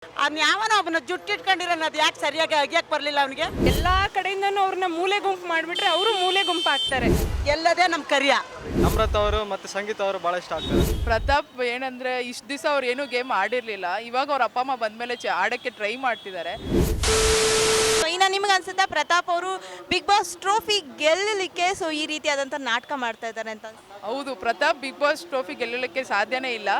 ಅದ್ನ ಯಾವನ ಒಬ್ಬನ ಜುಟ್ಟಿಟ್ಕೊಂಡಿರೋನ ಅದು ಯಾಕೆ ಸರಿಯಾಗಿ ಅಗಿಯಕ್ ಬರ್ಲಿಲ್ಲ ಅವನಿಗೆ. ಎಲ್ಲಾ ಕಡೆಯಿಂದನೂ ಅವ್ರನ್ನ ಮೂಲೆ ಗುಂಪು ಮಾಡಿಬಿಟ್ರೆ ಅವರು ಮೂಲೆ ಗುಂಪು ಆಗ್ತಾರೆ. ಎಲ್ಲದೇ ನಮ್ಮ ಕರಿಯ. ನಮ್ರತ್ ಅವರು ಮತ್ತು ಸಂಗೀತ ಅವರು ಭಾಳ ಇಷ್ಟ ಆಗ್ತಾರೆ. ಪ್ರತಾಪ್ ಏನಂದ್ರೆ ಇಷ್ಟು ದಿವಸ ಅವ್ರು ಏನೂ ಗೇಮ್ ಆಡಿರಲಿಲ್ಲ, ಇವಾಗ ಅವ್ರ ಅಪ್ಪ ಅಮ್ಮ ಬಂದಮೇಲೆ ಆಡೋಕ್ಕೆ ಟ್ರೈ ಮಾಡ್ತಿದ್ದಾರೆ. ಇನ್ನು ನಿಮ್ಗೆ ಅನ್ಸುತ್ತಾ ಪ್ರತಾಪ್ ಅವರು ಬಿಗ್ ಬಾಸ್ ಟ್ರೋಫಿ ಗೆಲ್ಲಲಿಕ್ಕೆ ಸೊ ಈ ರೀತಿಯಾದಂಥ ನಾಟಕ ಮಾಡ್ತಾ ಇದ್ದಾರೆ ಅಂತ? ಹೌದು, ಪ್ರತಾಪ್ ಬಿಗ್ ಬಾಸ್ ಟ್ರೋಫಿ ಗೆಲ್ಲಲಿಕ್ಕೆ ಸಾಧ್ಯನೇ ಇಲ್ಲ.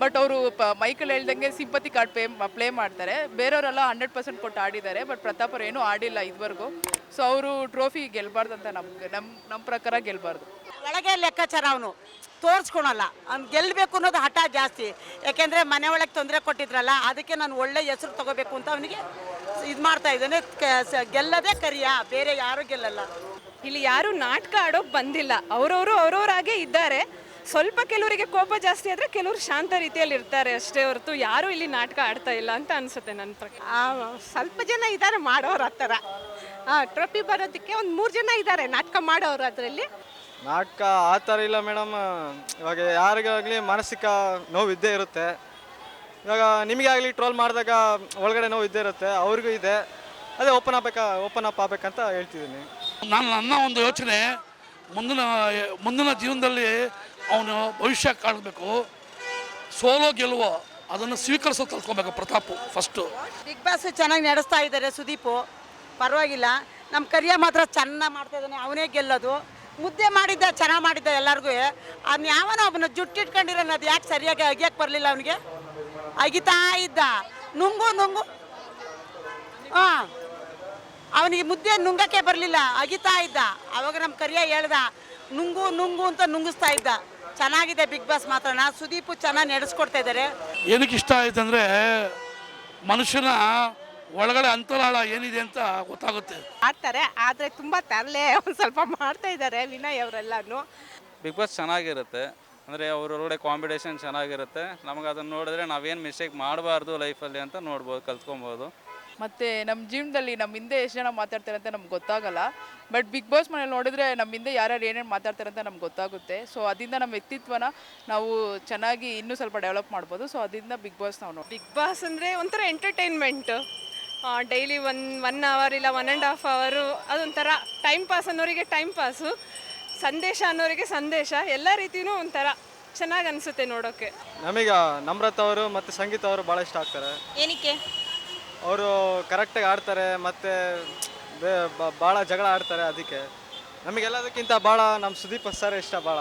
ಬಟ್ ಅವರು ಮೈಕಲ್ ಹೇಳ್ದಂಗೆ ಸಿಂಪತಿ ಕಾರ್ಡ್ ಪ್ಲೇ ಮಾಡ್ತಾರೆ. ಬೇರೆಯವರೆಲ್ಲ 100% ಕೊಟ್ಟು ಆಡಿದ್ದಾರೆ, ಬಟ್ ಪ್ರತಾಪ್ ಅವ್ರು ಏನೂ ಆಡಿಲ್ಲ ಇದುವರೆಗೂ. ಸೊ ಅವರು ಟ್ರೋಫಿ ಗೆಲ್ಲಬಾರ್ದು ಅಂತ ನಮ್ಮ ಪ್ರಕಾರ ಗೆಲ್ಲಬಾರ್ದು. ಒಳಗೆ ಲೆಕ್ಕಾಚಾರ ಅವನು ತೋರಿಸ್ಕೊಳಲ್ಲ, ಅವ್ನು ಗೆಲ್ಲಬೇಕು ಅನ್ನೋದು ಹಠ ಜಾಸ್ತಿ. ಯಾಕೆಂದರೆ ಮನೆ ಒಳಗೆ ತೊಂದರೆ ಕೊಟ್ಟಿದ್ರಲ್ಲ, ಅದಕ್ಕೆ ನಾನು ಒಳ್ಳೆ ಹೆಸರು ತಗೋಬೇಕು ಅಂತ ಅವನಿಗೆ ಇದು ಮಾಡ್ತಾ ಇದ್ದಾನೆ. ಗೆಲ್ಲದೆ ಕರಿಯ, ಬೇರೆ ಯಾರೂ ಗೆಲ್ಲಲ್ಲ. ಇಲ್ಲಿ ಯಾರು ನಾಟಕ ಆಡೋಕೆ ಬಂದಿಲ್ಲ, ಅವರವರಾಗೇ ಇದ್ದಾರೆ. ಸ್ವಲ್ಪ ಕೆಲವರಿಗೆ ಕೋಪ ಜಾಸ್ತಿ ಆದರೆ ಕೆಲವರು ಶಾಂತ ರೀತಿಯಲ್ಲಿ ಇರ್ತಾರೆ ಅಷ್ಟೇ ಹೊರತು ಯಾರೂ ಇಲ್ಲಿ ನಾಟಕ ಆಡ್ತಾ ಇಲ್ಲ ಅಂತ ಅನಿಸುತ್ತೆ ನನ್ನ ಪ್ರಕಾರ. ಸ್ವಲ್ಪ ಜನ ಇದ್ದಾರೆ ಮಾಡೋರು ಆ ಥರ. ಟ್ರೋಫಿ ಬರೋದಕ್ಕೆ ಒಂದು 3 ಜನ ಇದ್ದಾರೆ ನಾಟಕ ಮಾಡೋರು. ಅದರಲ್ಲಿ ನಾಟಕ ಆ ಥರ ಇಲ್ಲ ಮೇಡಮ್. ಇವಾಗ ಯಾರಿಗಾಗಲಿ ಮಾನಸಿಕ ನೋವು ಇದ್ದೇ ಇರುತ್ತೆ. ಇವಾಗ ನಿಮಗೆ ಆಗಲಿ ಟ್ರೋಲ್ ಮಾಡಿದಾಗ ಒಳಗಡೆ ನೋವು ಇದ್ದೇ ಇರುತ್ತೆ, ಅವ್ರಿಗೂ ಇದೆ. ಅದೇ ಓಪನ್ ಅಪ್ ಆಗ್ಬೇಕಂತ ಹೇಳ್ತಿದ್ದೀನಿ. ನನ್ನ ಒಂದು ಯೋಚನೆ, ಮುಂದಿನ ಜೀವನದಲ್ಲಿ ಅವನು ಭವಿಷ್ಯ ಕಾಣಬೇಕು. ಸೋಲೋ ಗೆಲುವೋ ಅದನ್ನು ಸ್ವೀಕರಿಸೋ ಕಲ್ತ್ಕೊಬೇಕು ಪ್ರತಾಪ್ ಫಸ್ಟು. ಬಿಗ್ ಬಾಸ್ ಚೆನ್ನಾಗಿ ನಡೆಸ್ತಾ ಇದ್ದಾರೆ ಸುದೀಪು, ಪರವಾಗಿಲ್ಲ. ನಮ್ಮ ಕರಿಯ ಮಾತ್ರ ಚೆನ್ನಾಗಿ ಮಾಡ್ತಾ ಇದ್ದಾನೆ, ಅವನೇ ಗೆಲ್ಲೋದು. ಮುದ್ದೆ ಮಾಡಿದ್ದ, ಚೆನ್ನಾಗಿ ಮಾಡಿದ್ದ ಎಲ್ಲರಿಗೂ. ಅದನ್ನ ಯಾವನ ಒಬ್ಬನ ಜುಟ್ಟಿಟ್ಕೊಂಡಿರೋನ ಅದು ಯಾಕೆ ಸರಿಯಾಗಿ ಅಗಿಯಕ್ಕೆ ಬರಲಿಲ್ಲ ಅವನಿಗೆ. ಅಗಿತಾ ಇದ್ದ, ನುಂಗು ಹಾಂ, ಅವನಿಗೆ ಮುದ್ದೆ ನುಂಗಕ್ಕೆ ಬರಲಿಲ್ಲ, ಅಗಿತಾ ಇದ್ದ. ಅವಾಗ ನಮ್ಮ ಕರಿಯ ಹೇಳ್ದ ನುಂಗು ಅಂತ ನುಂಗಿಸ್ತಾ ಇದ್ದ. ಚೆನ್ನಾಗಿದೆ ಬಿಗ್ ಬಾಸ್ ಮಾತ್ರ. ಸುದೀಪು ಚೆನ್ನಾಗಿ ನಡೆಸ್ಕೊಡ್ತಾ ಇದ್ದಾರೆ. ಏನಕ್ಕೆ ಇಷ್ಟ ಆಯ್ತು ಅಂದರೆ ಮನುಷ್ಯನ ಒಳಗಡೆ ಅಂತರಾಳ ಏನಿದೆ ಅಂತ ಗೊತ್ತಾಗುತ್ತೆ. ಆಡ್ತಾರೆ, ಆದರೆ ತುಂಬ ತರಲೆ ಒಂದು ಸ್ವಲ್ಪ ಮಾಡ್ತಾ ಇದ್ದಾರೆ ವಿನಯ್ ಅವರೆಲ್ಲನೂ. ಬಿಗ್ ಬಾಸ್ ಚೆನ್ನಾಗಿರುತ್ತೆ, ಅಂದರೆ ಅವರೊಳಗಡೆ ಕಾಂಪಿಟೇಷನ್ ಚೆನ್ನಾಗಿರುತ್ತೆ. ನಮಗೆ ಅದನ್ನು ನೋಡಿದ್ರೆ ನಾವೇನು ಮಿಸ್ಟೇಕ್ ಮಾಡಬಾರ್ದು ಲೈಫಲ್ಲಿ ಅಂತ ನೋಡ್ಬೋದು, ಕಲ್ತ್ಕೊಬೋದು. ಮತ್ತು ನಮ್ಮ ಜೀವನದಲ್ಲಿ ನಮ್ಮ ಹಿಂದೆ ಎಷ್ಟು ಜನ ಮಾತಾಡ್ತಾರೆ ಅಂತ ನಮ್ಗೆ ಗೊತ್ತಾಗಲ್ಲ. ಬಟ್ ಬಿಗ್ ಬಾಸ್ ಮನೇಲಿ ನೋಡಿದ್ರೆ ನಮ್ಮ ಹಿಂದೆ ಯಾರ್ಯಾರು ಏನೇನು ಮಾತಾಡ್ತಾರೆ ಅಂತ ನಮ್ಗೆ ಗೊತ್ತಾಗುತ್ತೆ. ಸೊ ಅದರಿಂದ ನಮ್ಮ ವ್ಯಕ್ತಿತ್ವನ ನಾವು ಚೆನ್ನಾಗಿ ಇನ್ನೂ ಸ್ವಲ್ಪ ಡೆವಲಪ್ ಮಾಡ್ಬೋದು. ಸೊ ಅದರಿಂದ ಬಿಗ್ ಬಾಸ್ ನಾವು ಬಿಗ್ ಬಾಸ್ ಅಂದರೆ ಒಂಥರ ಎಂಟರ್ಟೈನ್ಮೆಂಟು. ಡೈಲಿ ಒನ್ ಅವರ್ ಇಲ್ಲ 1.5 ಅವರು ಅದೊಂಥರ ಟೈಮ್ ಪಾಸ್ ಅನ್ನೋರಿಗೆ ಟೈಮ್ ಪಾಸು, ಸಂದೇಶ ಅನ್ನೋರಿಗೆ ಸಂದೇಶ. ಎಲ್ಲ ರೀತಿಯೂ ಒಂಥರ ಚೆನ್ನಾಗಿ ಅನಿಸುತ್ತೆ ನೋಡೋಕ್ಕೆ. ನಮಗೆ ನಮ್ರತ್ ಅವರು ಮತ್ತು ಸಂಗೀತ ಅವರು ಭಾಳ ಇಷ್ಟ ಆಗ್ತಾರೆ. ಏನಕ್ಕೆ? ಅವರು ಕರೆಕ್ಟಾಗಿ ಆಡ್ತಾರೆ ಮತ್ತು ಭಾಳ ಜಗಳ ಆಡ್ತಾರೆ. ಅದಕ್ಕೆ ನಮಗೆಲ್ಲದಕ್ಕಿಂತ ಭಾಳ ನಮ್ಮ ಸುದೀಪ್ ಸರ್ ಇಷ್ಟ ಭಾಳ.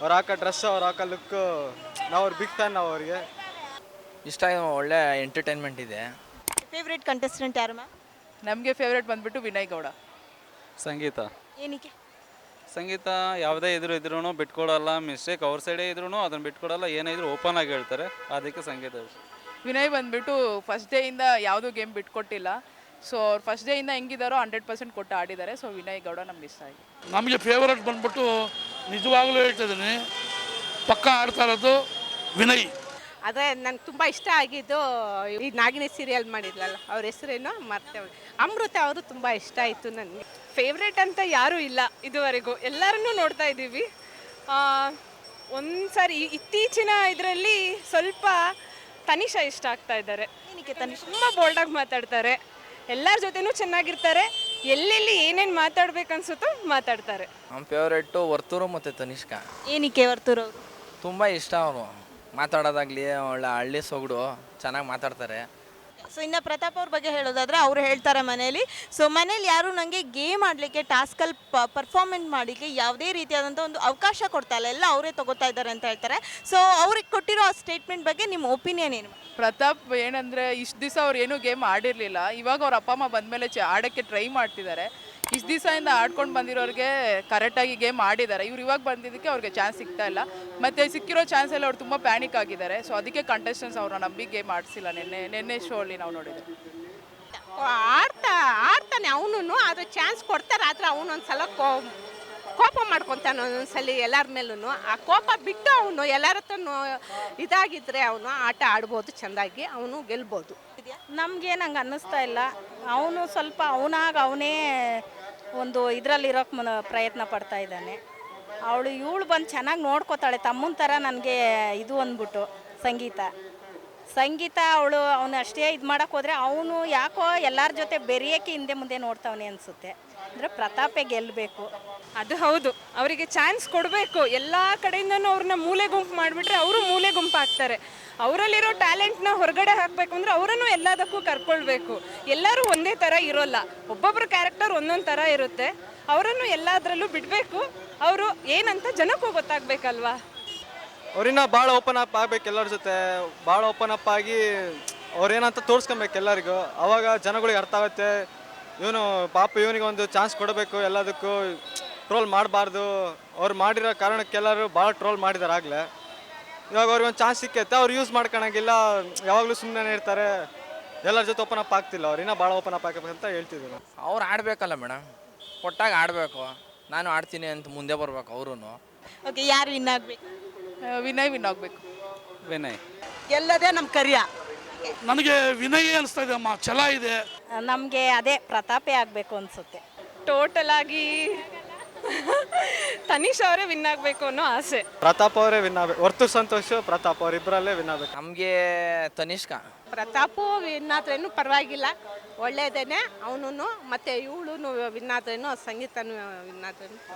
ಅವ್ರು ಹಾಕೋ ಡ್ರೆಸ್ಸು, ಅವ್ರು ಹಾಕೋ ಲುಕ್ಕು, ನಾವು ಅವ್ರ ಬಿಗ್ ಫ್ಯಾನ್. ನಾವು ಅವರಿಗೆ ಇಷ್ಟ, ಒಳ್ಳೆ ಎಂಟರ್ಟೈನ್ಮೆಂಟ್ ಇದೆ. ಫೇವ್ರೇಟ್ ಕಂಟೆಸ್ಟೆಂಟ್ ಯಾರು ಮ್ಯಾಮ್? ನಮಗೆ ಫೇವ್ರೇಟ್ ಬಂದುಬಿಟ್ಟು ವಿನಯ್ ಗೌಡ. ಸಂಗೀತ ಏನಕ್ಕೆ? ಸಂಗೀತ ಯಾವುದೇ ಇದ್ರೂ ಬಿಟ್ಕೊಡಲ್ಲ. ಮಿಸ್ಟೇಕ್ ಅವ್ರ ಸೈಡೇ ಇದ್ರೂ ಅದನ್ನು ಬಿಟ್ಕೊಡಲ್ಲ. ಏನೇ ಇದ್ರೂ ಓಪನ್ ಆಗಿ ಹೇಳ್ತಾರೆ, ಅದಕ್ಕೆ ಸಂಗೀತ. ವಿನಯ್ ಬಂದುಬಿಟ್ಟು ಫಸ್ಟ್ ಡೇಯಿಂದ ಯಾವುದೂ ಗೇಮ್ ಬಿಟ್ಕೊಟ್ಟಿಲ್ಲ. ಸೊ ಅವ್ರು ಫಸ್ಟ್ ಡೇಯಿಂದ ಹೆಂಗಿದ್ದಾರೋ 100% ಕೊಟ್ಟು ಆಡಿದ್ದಾರೆ. ಸೊ ವಿನಯ್ ಗೌಡ ನಮ್ಗೆ ಇಷ್ಟ ಆಗಿದೆ. ನಮಗೆ ಫೇವರೇಟ್ ಬಂದ್ಬಿಟ್ಟು ನಿಜವಾಗ್ಲೂ ಹೇಳ್ತಿದ್ದೀನಿ, ಪಕ್ಕ ಆಡ್ತಾ ಇರೋದು ವಿನಯ್. ಆದರೆ ನನಗೆ ತುಂಬ ಇಷ್ಟ ಆಗಿದ್ದು ಈ ನಾಗಿನಿ ಸೀರಿಯಲ್ ಮಾಡಿದ್ಲಲ್ಲ, ಅವ್ರ ಹೆಸರೇನೋ ಮರ್ತೇವೆ, ಅಮೃತ ಅವರು ತುಂಬ ಇಷ್ಟ ಆಯಿತು ನನಗೆ. ಫೇವ್ರೇಟ್ ಅಂತ ಯಾರೂ ಇಲ್ಲ ಇದುವರೆಗೂ, ಎಲ್ಲರನ್ನೂ ನೋಡ್ತಾ ಇದ್ದೀವಿ. ಒಂದು ಸಾರಿ ಇತ್ತೀಚಿನ ಇದರಲ್ಲಿ ಸ್ವಲ್ಪ ತನಿಷಾ ಇಷ್ಟ ಆಗ್ತಾ ಇದ್ದಾರೆ. ಏನಕ್ಕೆ ತನಿಷ್? ತುಂಬ ಬೋಲ್ಡಾಗಿ ಮಾತಾಡ್ತಾರೆ, ಎಲ್ಲರ ಜೊತೆನೂ ಚೆನ್ನಾಗಿರ್ತಾರೆ. ಎಲ್ಲೆಲ್ಲಿ ಏನೇನು ಮಾತಾಡ್ಬೇಕನ್ಸುತ್ತೋ ಮಾತಾಡ್ತಾರೆ. ನಮ್ಮ ಫೇವ್ರೇಟು ವರ್ತೂರು ಮತ್ತು ತನಿಷ್ಕಾ. ಏನಕ್ಕೆ ವರ್ತೂರ್ ಅವರು? ತುಂಬ ಇಷ್ಟ ಅವರು ಮಾತಾಡೋದಾಗಲಿ, ಒಳ್ಳೆ ಹಳ್ಳಿ ಸೊಗಡು, ಚೆನ್ನಾಗಿ ಮಾತಾಡ್ತಾರೆ. ಸೊ ಇನ್ನು ಪ್ರತಾಪ್ ಅವ್ರ ಬಗ್ಗೆ ಹೇಳೋದಾದರೆ ಅವ್ರು ಹೇಳ್ತಾರೆ ಮನೇಲಿ, ಸೊ ಮನೇಲಿ ಯಾರು ನನಗೆ ಗೇಮ್ ಆಡಲಿಕ್ಕೆ, ಟಾಸ್ಕಲ್ಲಿ ಪರ್ಫಾರ್ಮೆಂಟ್ ಮಾಡಲಿಕ್ಕೆ ಯಾವುದೇ ರೀತಿಯಾದಂಥ ಒಂದು ಅವಕಾಶ ಕೊಡ್ತಾ ಇಲ್ಲ, ಎಲ್ಲ ಅವರೇ ತಗೋತಾ ಇದ್ದಾರೆ ಅಂತ ಹೇಳ್ತಾರೆ. ಸೊ ಅವ್ರಿಗೆ ಕೊಟ್ಟಿರೋ ಆ ಸ್ಟೇಟ್ಮೆಂಟ್ ಬಗ್ಗೆ ನಿಮ್ಮ ಒಪಿನಿಯನ್ ಏನು? ಪ್ರತಾಪ್ ಏನಂದರೆ ಇಷ್ಟು ದಿವಸ ಅವ್ರು ಏನೂ ಗೇಮ್ ಆಡಿರಲಿಲ್ಲ, ಇವಾಗ ಅವ್ರ ಅಪ್ಪ ಅಮ್ಮ ಬಂದಮೇಲೆ ಆಡೋಕ್ಕೆ ಟ್ರೈ ಮಾಡ್ತಿದ್ದಾರೆ. ಇಷ್ಟು ದಿವಸದಿಂದ ಆಡ್ಕೊಂಡು ಬಂದಿರೋರಿಗೆ ಕರೆಕ್ಟಾಗಿ ಗೇಮ್ ಆಡಿದ್ದಾರೆ. ಇವ್ರು ಇವಾಗ ಬಂದಿದ್ದಕ್ಕೆ ಅವ್ರಿಗೆ ಚಾನ್ಸ್ ಸಿಗ್ತಾ ಇಲ್ಲ. ಮತ್ತು ಸಿಕ್ಕಿರೋ ಚಾನ್ಸಲ್ಲಿ ಅವ್ರು ತುಂಬ ಪ್ಯಾನಿಕ್ ಆಗಿದ್ದಾರೆ. ಸೊ ಅದಕ್ಕೆ ಕಂಟೆಸ್ಟೆಂಟ್ಸ್ ಅವ್ರನ್ನ ನಂಬಿ ಗೇಮ್ ಆಡಿಸಿಲ್ಲ. ನಿನ್ನೆ ಶೋ ಅಲ್ಲಿ ನಾವು ನೋಡಿದ್ವಿ. ಆಡ್ತಾನೆ ಅವನು, ಆದರೆ ಚಾನ್ಸ್ ಕೊಡ್ತಾರೆ. ಆದರೆ ಅವನು ಒಂದು ಸಲ ಕೋಪ ಮಾಡ್ಕೊತಾನೆ ಒಂದೊಂದ್ಸಲಿ ಎಲ್ಲರ ಮೇಲೂ. ಆ ಕೋಪ ಬಿಟ್ಟು ಅವನು ಎಲ್ಲರ ಹತ್ರನೂ ಇದಾಗಿದ್ದರೆ ಅವನು ಆಟ ಆಡ್ಬೋದು, ಚೆಂದಾಗಿ ಅವನು ಗೆಲ್ಬೋದು. ನಮಗೇನು ಹಂಗೆ ಅನ್ನಿಸ್ತಾ ಇಲ್ಲ. ಅವನು ಸ್ವಲ್ಪ ಅವನೇ ಒಂದು ಇದರಲ್ಲಿರೋಕೆ ಪ್ರಯತ್ನ ಪಡ್ತಾ ಇದ್ದಾನೆ. ಇವಳು ಬಂದು ಚೆನ್ನಾಗಿ ನೋಡ್ಕೋತಾಳೆ ತಮ್ಮನ ಥರ. ನನಗೆ ಇದು ಅಂದ್ಬಿಟ್ಟು ಸಂಗೀತ ಸಂಗೀತ ಅವನು ಅಷ್ಟೇ ಇದು ಮಾಡೋಕೆ ಹೋದರೆ ಅವನು ಯಾಕೋ ಎಲ್ಲರ ಜೊತೆ ಬೆರೆಯೋಕ್ಕೆ ಹಿಂದೆ ಮುಂದೆ ನೋಡ್ತಾವನೆ ಅನಿಸುತ್ತೆ. ಅಂದರೆ ಪ್ರತಾಪೇ ಗೆಲ್ಲಬೇಕು. ಅದು ಹೌದು, ಅವರಿಗೆ ಚಾನ್ಸ್ ಕೊಡಬೇಕು. ಎಲ್ಲ ಕಡೆಯಿಂದನೂ ಅವ್ರನ್ನ ಮೂಲೆ ಗುಂಪು ಮಾಡಿಬಿಟ್ರೆ ಅವರು ಮೂಲೆ ಗುಂಪು ಆಗ್ತಾರೆ. ಅವರಲ್ಲಿರೋ ಟ್ಯಾಲೆಂಟ್ನ ಹೊರಗಡೆ ಹಾಕಬೇಕು ಅಂದರೆ ಅವರನ್ನು ಎಲ್ಲದಕ್ಕೂ ಕರ್ಕೊಳ್ಬೇಕು. ಎಲ್ಲರೂ ಒಂದೇ ಥರ ಇರೋಲ್ಲ, ಒಬ್ಬೊಬ್ಬರ ಕ್ಯಾರೆಕ್ಟರ್ ಒಂದೊಂದು ಥರ ಇರುತ್ತೆ. ಅವರನ್ನು ಎಲ್ಲದರಲ್ಲೂ ಬಿಡಬೇಕು. ಅವರು ಏನಂತ ಜನಕ್ಕೂ ಗೊತ್ತಾಗಬೇಕಲ್ವಾ. ಅವ್ರಿನ್ನ ಭಾಳ ಓಪನ್ ಅಪ್ ಆಗ್ಬೇಕು ಎಲ್ಲರ ಜೊತೆ, ಭಾಳ ಓಪನ್ ಅಪ್ ಆಗಿ ಅವ್ರೇನಂತ ತೋರಿಸ್ಕೊಬೇಕು ಎಲ್ಲರಿಗೂ. ಅವಾಗ ಜನಗಳಿಗೆ ಅರ್ಥ ಆಗುತ್ತೆ. ಇವನು ಪಾಪ ಇವನಿಗೆ ಒಂದು ಚಾನ್ಸ್ ಕೊಡಬೇಕು, ಎಲ್ಲದಕ್ಕೂ ಟ್ರೋಲ್ ಮಾಡಬಾರ್ದು. ಅವ್ರು ಮಾಡಿರೋ ಕಾರಣಕ್ಕೆಲ್ಲರೂ ಭಾಳ ಟ್ರೋಲ್ ಮಾಡಿದ್ದಾರೆ ಆಗಲೇ. ಇವಾಗ ಅವ್ರಿಗೆ ಒಂದು ಚಾನ್ಸ್ ಸಿಕ್ಕೈತೆ, ಅವ್ರು ಯೂಸ್ ಮಾಡ್ಕೊಳಂಗಿಲ್ಲ, ಯಾವಾಗಲೂ ಸುಮ್ಮನೆ ಇರ್ತಾರೆ, ಎಲ್ಲರ ಜೊತೆ ಓಪನ್ ಅಪ್ ಆಗ್ತಿಲ್ಲ. ಅವ್ರು ಇನ್ನೂ ಭಾಳ ಓಪನ್ ಅಪ್ ಆಗಬೇಕಂತ ಹೇಳ್ತಿದ್ರು. ಅವ್ರು ಆಡಬೇಕಲ್ಲ ಮೇಡಮ್, ಕೊಟ್ಟಾಗ ಆಡಬೇಕು. ನಾನು ಆಡ್ತೀನಿ ಅಂತ ಮುಂದೆ ಬರ್ಬೇಕು ಅವರು. ಓಕೆ, ಯಾರು ವಿನ್ ಆಗಬೇಕು? ವಿನಯ್ ವಿನ್ ಆಗಬೇಕು. ವಿನಯ್ ಗೆಲ್ಲದೆ ನಮ್ಮ ಕರಿಯ. ನನಗೆ ವಿನಯ್ ಅನಿಸ್ತಾ ಇದೆ ಅಮ್ಮ, ಛಲ ಇದೆ. ನಮಗೆ ಅದೇ ಪ್ರತಾಪೇ ಆಗಬೇಕು ಅನಿಸುತ್ತೆ. ಟೋಟಲ್ ಆಗಿ ತನಿಷ್ ಅವರೇ ವಿನ್ ಆಗಬೇಕು ಅನ್ನೋ ಆಸೆ. ಪ್ರತಾಪ್ ಅವರೇ ವಿನ್ ಆಗಬೇಕು. ವರ್ತೂರ್ ಸಂತೋಷ್, ಪ್ರತಾಪ್ ಅವರಿಬ್ಬರಲ್ಲೇ ವಿನ್ ಆಗಬೇಕು. ನಮಗೆ ತನಿಷ್ಕ. ಪ್ರತಾಪು ವಿನ್ ಆದ್ರೇನು ಪರವಾಗಿಲ್ಲ, ಒಳ್ಳೇದೇನೆ ಅವನು. ಮತ್ತು ಇವಳು ವಿನ್ ಆದ್ರೇನು, ಸಂಗೀತನೂ ವಿನ್ ಆದ್ರೇನು